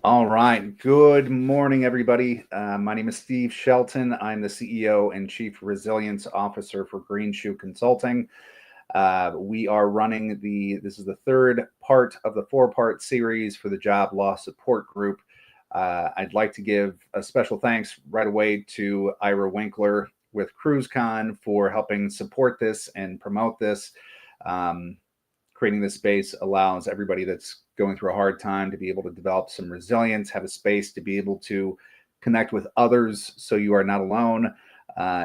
All right. Good morning, everybody. My name is Steve Shelton. I'm the CEO and Chief Resilience Officer for Green Shoe Consulting. We are running this is the third part of the four-part series for the Job Loss Support Group. I'd like to give a special thanks right away to Ira Winkler with CruiseCon for helping support this and promote this. Creating this space allows everybody that's going through a hard time to be able to develop some resilience, have a space to be able to connect with others so you are not alone,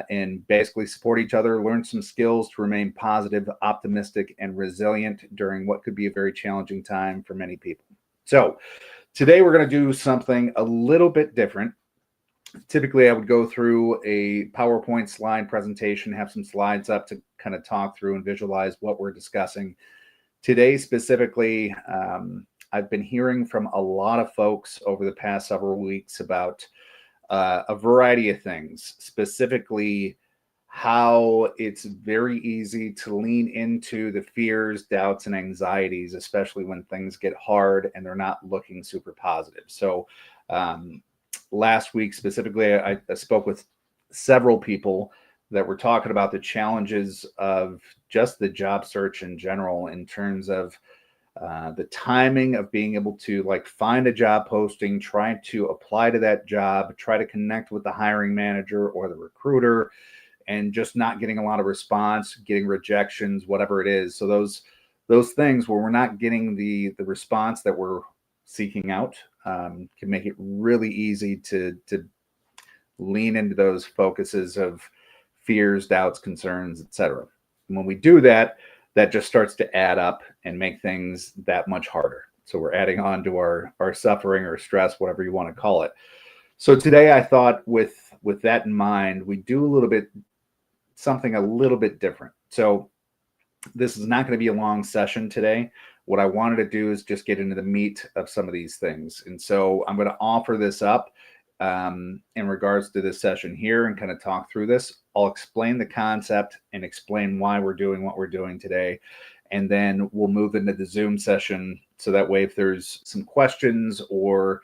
and basically support each other, learn some skills to remain positive, optimistic, and resilient during what could be a very challenging time for many people. So today we're going to do something a little bit different. Typically, I would go through a PowerPoint slide presentation, have some slides up to kind of talk through and visualize what we're discussing. Today, specifically, I've been hearing from a lot of folks over the past several weeks about a variety of things, specifically how it's very easy to lean into the fears, doubts, and anxieties, especially when things get hard and they're not looking super positive. So last week, specifically, I spoke with several people that we're talking about the challenges of just the job search in general in terms of the timing of being able to find a job posting, try to apply to that job, try to connect with the hiring manager or the recruiter, and just not getting a lot of response, getting rejections, whatever it is. So those things where we're not getting the response that we're seeking out can make it really easy to lean into those focuses of fears, doubts, concerns, etc. When we do that, that just starts to add up and make things that much harder. So we're adding on to our suffering or stress, whatever you want to call it. So today I thought with that in mind, we do something a little bit different. So this is not going to be a long session today. What I wanted to do is just get into the meat of some of these things. And so I'm going to offer this up in regards to this session here and kind of talk through this. I'll explain the concept and explain why we're doing what we're doing today. And then we'll move into the Zoom session. So that way, if there's some questions or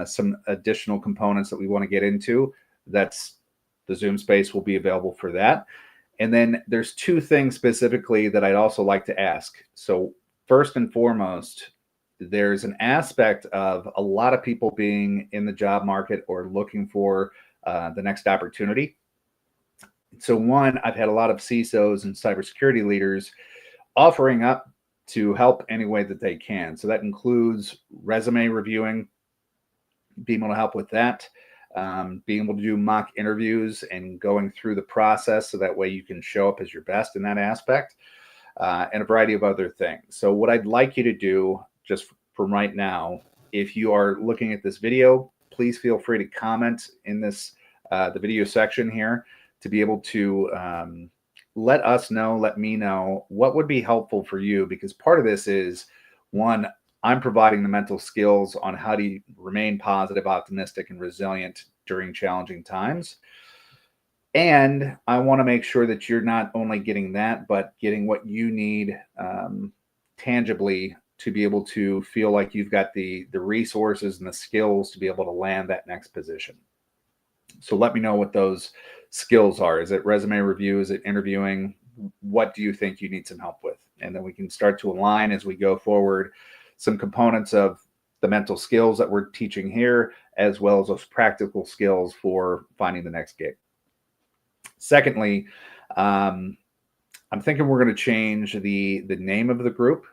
some additional components that we want to get into, that's the Zoom space will be available for that. And then there's two things specifically that I'd also like to ask. So first and foremost, there's an aspect of a lot of people being in the job market or looking for the next opportunity. So one, I've had a lot of CISOs and cybersecurity leaders offering up to help any way that they can. So that includes resume reviewing, being able to help with that, being able to do mock interviews and going through the process so that way you can show up as your best in that aspect, and a variety of other things. So what I'd like you to do just from right now, if you are looking at this video, please feel free to comment in this the video section here to be able to let us know, let me know what would be helpful for you, because part of this is, one, I'm providing the mental skills on how to remain positive, optimistic, and resilient during challenging times. And I want to make sure that you're not only getting that, but getting what you need tangibly to be able to feel like you've got the resources and the skills to be able to land that next position. So let me know what those skills are. Is it resume review? Is it interviewing? What do you think you need some help with? And then we can start to align as we go forward some components of the mental skills that we're teaching here, as well as those practical skills for finding the next gig. Secondly, I'm thinking we're going to change the name of the group.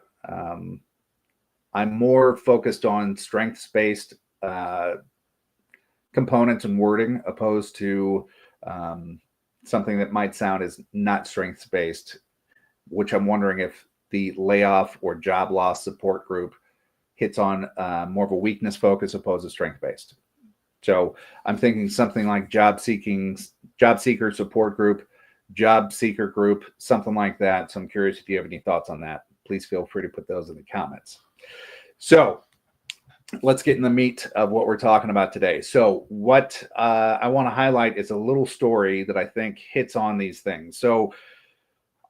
I'm more focused on strengths-based components and wording, opposed to something that might sound as not strengths-based, which I'm wondering if the layoff or job loss support group hits on more of a weakness focus opposed to strength-based. So I'm thinking something like job seeker support group, job seeker group, something like that. So I'm curious if you have any thoughts on that. Please feel free to put those in the comments. So let's get in the meat of what we're talking about today. So what I want to highlight is a little story that I think hits on these things. So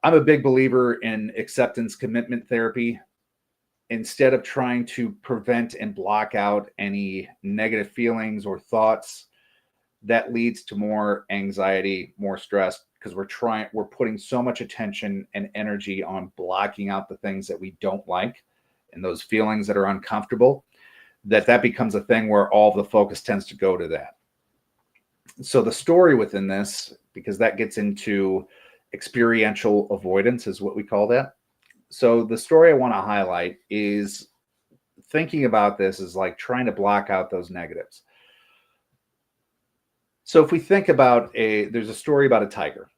I'm a big believer in acceptance commitment therapy. instead of trying to prevent and block out any negative feelings or thoughts, that leads to more anxiety, more stress, because we're putting so much attention and energy on blocking out the things that we don't like and those feelings that are uncomfortable, that becomes a thing where all the focus tends to go to that. So the story within this, because that gets into experiential avoidance, is what we call that. So the story I want to highlight is thinking about this is like trying to block out those negatives. So if we think about there's a story about a tiger.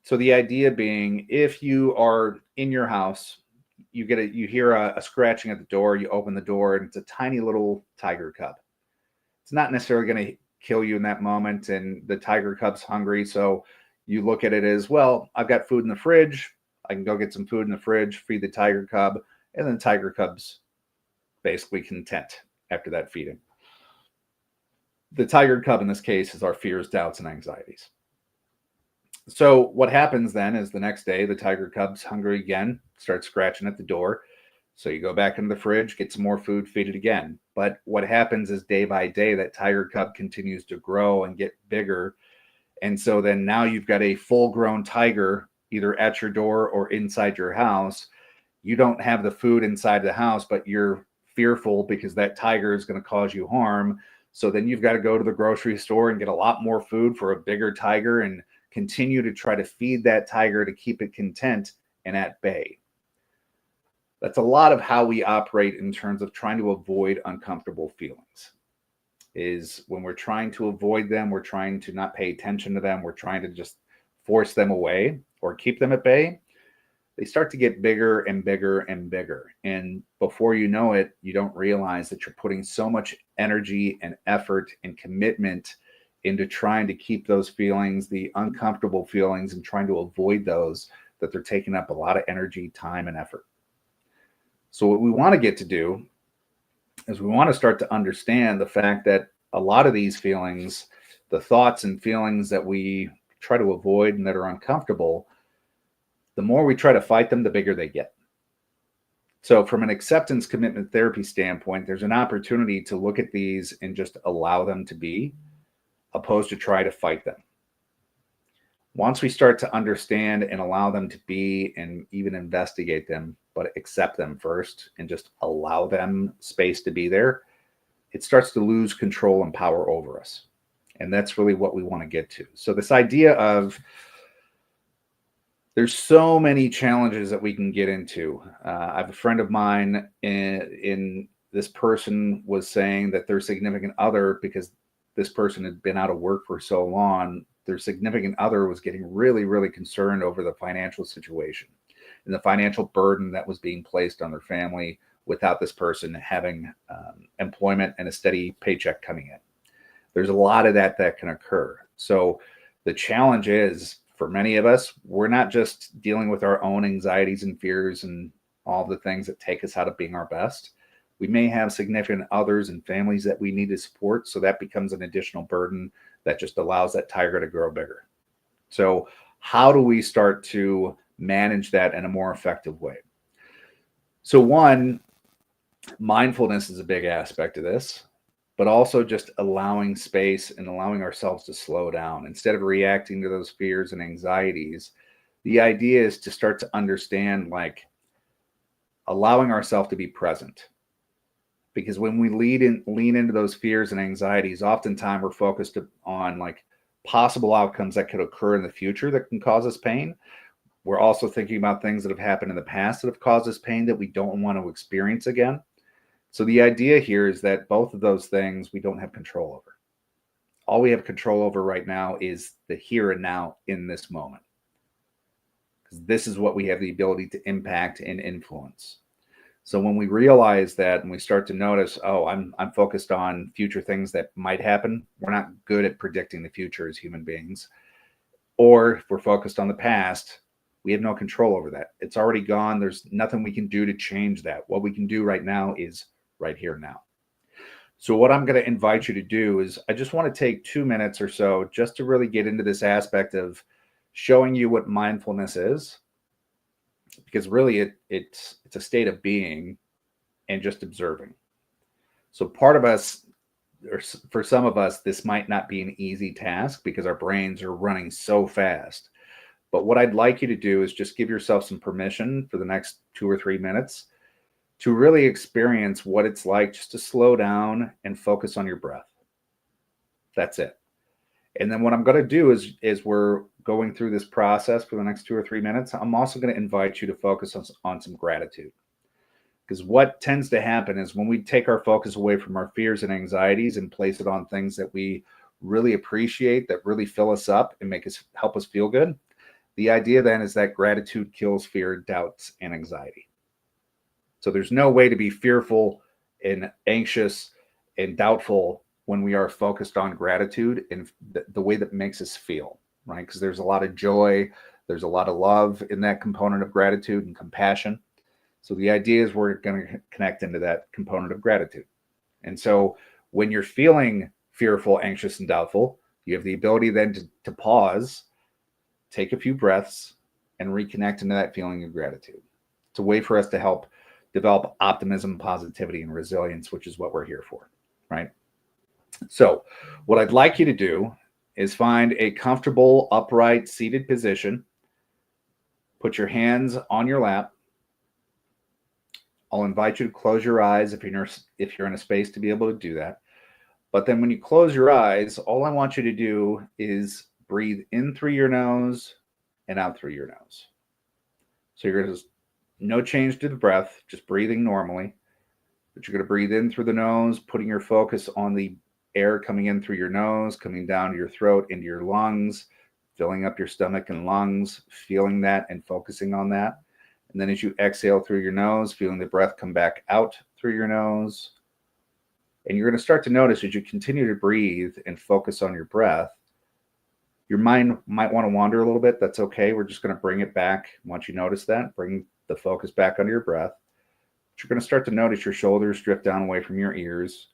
So the idea being, if you are in your house, you hear a scratching at the door, you open the door, and it's a tiny little tiger cub. It's not necessarily going to kill you in that moment, and the tiger cub's hungry. So you look at it as, well, I've got food in the fridge. I can go get some food in the fridge, feed the tiger cub, and then the tiger cub's basically content after that feeding. The tiger cub in this case is our fears, doubts, and anxieties. So what happens then is the next day, the tiger cub's hungry again, starts scratching at the door. So you go back into the fridge, get some more food, feed it again. But what happens is day by day, that tiger cub continues to grow and get bigger. And so then now you've got a full grown tiger either at your door or inside your house. You don't have the food inside the house, but you're fearful because that tiger is going to cause you harm. So then you've got to go to the grocery store and get a lot more food for a bigger tiger and continue to try to feed that tiger to keep it content and at bay. That's a lot of how we operate in terms of trying to avoid uncomfortable feelings. Is when we're trying to avoid them, we're trying to not pay attention to them, we're trying to just force them away or keep them at bay. They start to get bigger and bigger and bigger. And before you know it, you don't realize that you're putting so much energy and effort and commitment into trying to keep those feelings, the uncomfortable feelings, and trying to avoid those, that they're taking up a lot of energy, time, and effort. So what we want to get to do is we want to start to understand the fact that a lot of these feelings, the thoughts and feelings that we try to avoid and that are uncomfortable, the more we try to fight them, the bigger they get. So from an acceptance commitment therapy standpoint, there's an opportunity to look at these and just allow them to be, opposed to try to fight them. Once we start to understand and allow them to be and even investigate them, but accept them first and just allow them space to be there, it starts to lose control and power over us. And that's really what we want to get to. So this idea of, there's so many challenges that we can get into. I have a friend of mine in this person was saying that their significant other, because this person had been out of work for so long, their significant other was getting really, really concerned over the financial situation and the financial burden that was being placed on their family without this person having employment and a steady paycheck coming in. There's a lot of that can occur. So the challenge is, for many of us, we're not just dealing with our own anxieties and fears and all the things that take us out of being our best. We may have significant others and families that we need to support. So that becomes an additional burden that just allows that tiger to grow bigger. So how do we start to manage that in a more effective way? So one, mindfulness is a big aspect of this, but also just allowing space and allowing ourselves to slow down instead of reacting to those fears and anxieties. The idea is to start to understand, like, allowing ourselves to be present. Because when we lean into those fears and anxieties, oftentimes we're focused on like possible outcomes that could occur in the future that can cause us pain. We're also thinking about things that have happened in the past that have caused us pain that we don't want to experience again. So the idea here is that both of those things we don't have control over. All we have control over right now is the here and now in this moment. Because this is what we have the ability to impact and influence. So when we realize that and we start to notice, oh, I'm focused on future things that might happen. We're not good at predicting the future as human beings. Or if we're focused on the past, we have no control over that. It's already gone. There's nothing we can do to change that. What we can do right now is right here now. So what I'm going to invite you to do is, I just want to take 2 minutes or so just to really get into this aspect of showing you what mindfulness is, because really it's a state of being and just observing. So part of us, or for some of us, this might not be an easy task because our brains are running so fast. But what I'd like you to do is just give yourself some permission for the next 2 or 3 minutes to really experience what it's like just to slow down and focus on your breath. That's it. And then what I'm going to do is we're going through this process for the next 2 or 3 minutes. I'm also going to invite you to focus on some gratitude. Because what tends to happen is when we take our focus away from our fears and anxieties and place it on things that we really appreciate, that really fill us up and help us feel good, the idea then is that gratitude kills fear, doubts, and anxiety. So there's no way to be fearful and anxious and doubtful when we are focused on gratitude and the way that makes us feel, right? Because there's a lot of joy, there's a lot of love in that component of gratitude and compassion. So the idea is we're going to connect into that component of gratitude. And so when you're feeling fearful, anxious, and doubtful, you have the ability then to pause, take a few breaths, and reconnect into that feeling of gratitude. It's a way for us to help develop optimism, positivity, and resilience, which is what we're here for, right? So what I'd like you to do is find a comfortable, upright, seated position. Put your hands on your lap. I'll invite you to close your eyes if you're in a space to be able to do that. But then when you close your eyes, all I want you to do is breathe in through your nose and out through your nose. So you're going to, no change to the breath, just breathing normally. But you're going to breathe in through the nose, putting your focus on the air coming in through your nose, coming down to your throat, into your lungs, filling up your stomach and lungs, feeling that and focusing on that. And then as you exhale through your nose, feeling the breath come back out through your nose. And you're going to start to notice as you continue to breathe and focus on your breath, your mind might want to wander a little bit. That's okay. We're just going to bring it back. Once you notice that, bring the focus back onto your breath. But you're going to start to notice your shoulders drift down away from your ears.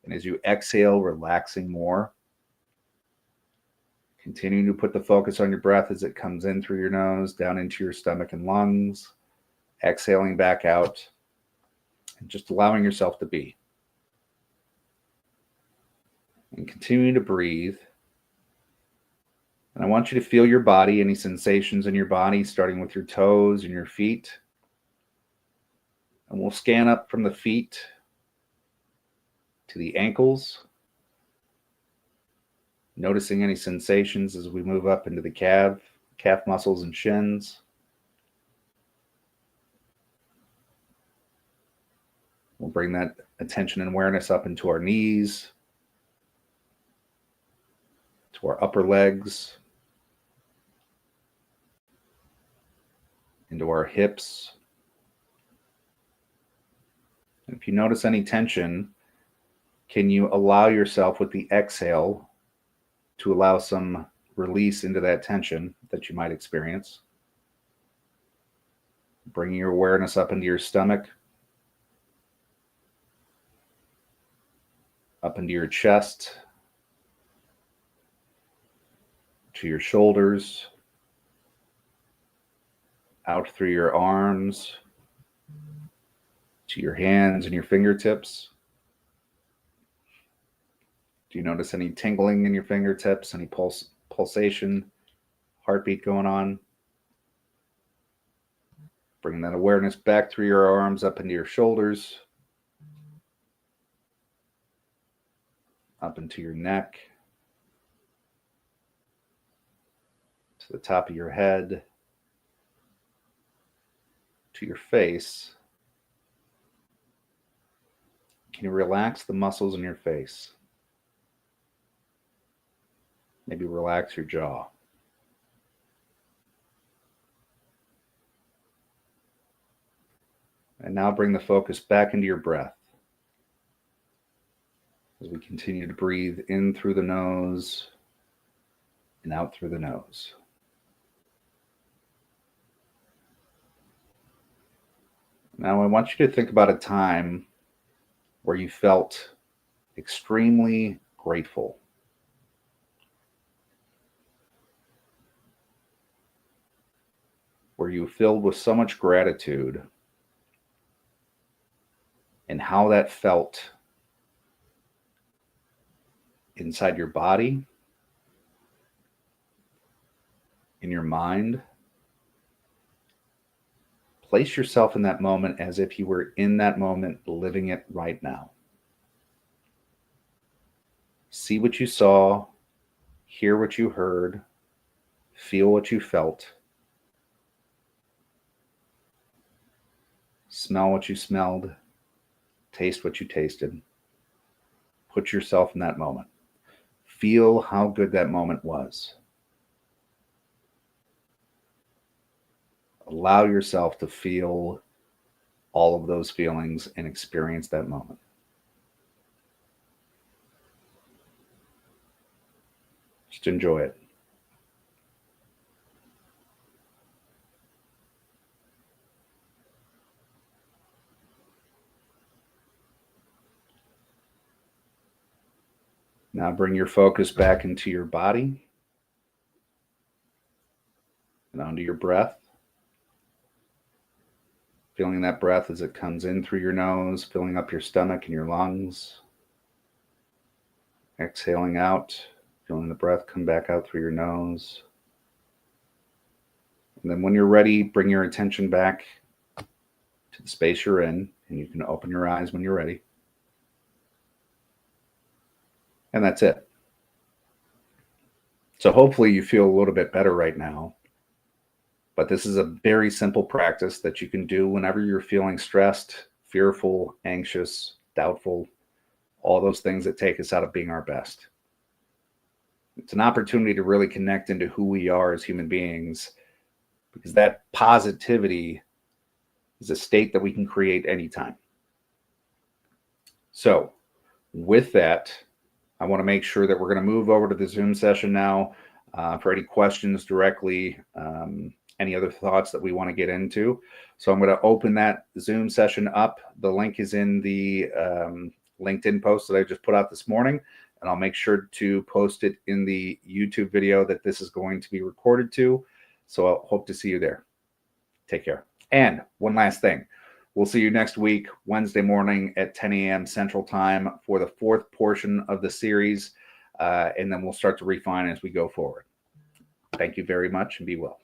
And as you exhale, relaxing more. Continuing to put the focus on your breath as it comes in through your nose, down into your stomach and lungs. Exhaling back out. And just allowing yourself to be. And continuing to breathe. And I want you to feel your body, any sensations in your body, starting with your toes and your feet. And we'll scan up from the feet to the ankles, noticing any sensations as we move up into the calf muscles and shins. We'll bring that attention and awareness up into our knees, to our upper legs, into our hips. And if you notice any tension, can you allow yourself with the exhale to allow some release into that tension that you might experience? Bringing your awareness up into your stomach, up into your chest, to your shoulders, out through your arms, to your hands and your fingertips. Do you notice any tingling in your fingertips, any pulsation, heartbeat going on? Bring that awareness back through your arms, up into your shoulders, up into your neck, to the top of your head, to your face. Can you relax the muscles in your face? Maybe relax your jaw. And now bring the focus back into your breath as we continue to breathe in through the nose and out through the nose. Now I want you to think about a time where you felt extremely grateful. Where you were filled with so much gratitude and how that felt inside your body, in your mind. Place yourself in that moment as if you were in that moment, living it right now. See what you saw, hear what you heard, feel what you felt, smell what you smelled, taste what you tasted. Put yourself in that moment. Feel how good that moment was. Allow yourself to feel all of those feelings and experience that moment. Just enjoy it. Now bring your focus back into your body and onto your breath. Feeling that breath as it comes in through your nose, filling up your stomach and your lungs. Exhaling out, feeling the breath come back out through your nose. And then when you're ready, bring your attention back to the space you're in, and you can open your eyes when you're ready. And that's it. So hopefully you feel a little bit better right now. But this is a very simple practice that you can do whenever you're feeling stressed, fearful, anxious, doubtful, all those things that take us out of being our best. It's an opportunity to really connect into who we are as human beings, because that positivity is a state that we can create anytime. So with that, I want to make sure that we're going to move over to the Zoom session now for any questions directly, any other thoughts that we want to get into. So I'm going to open that Zoom session up. The link is in the LinkedIn post that I just put out this morning, and I'll make sure to post it in the YouTube video that this is going to be recorded to. So I'll hope to see you there. Take care. And one last thing. We'll see you next week, Wednesday morning at 10 a.m. Central Time for the fourth portion of the series. And then we'll start to refine as we go forward. Thank you very much and be well.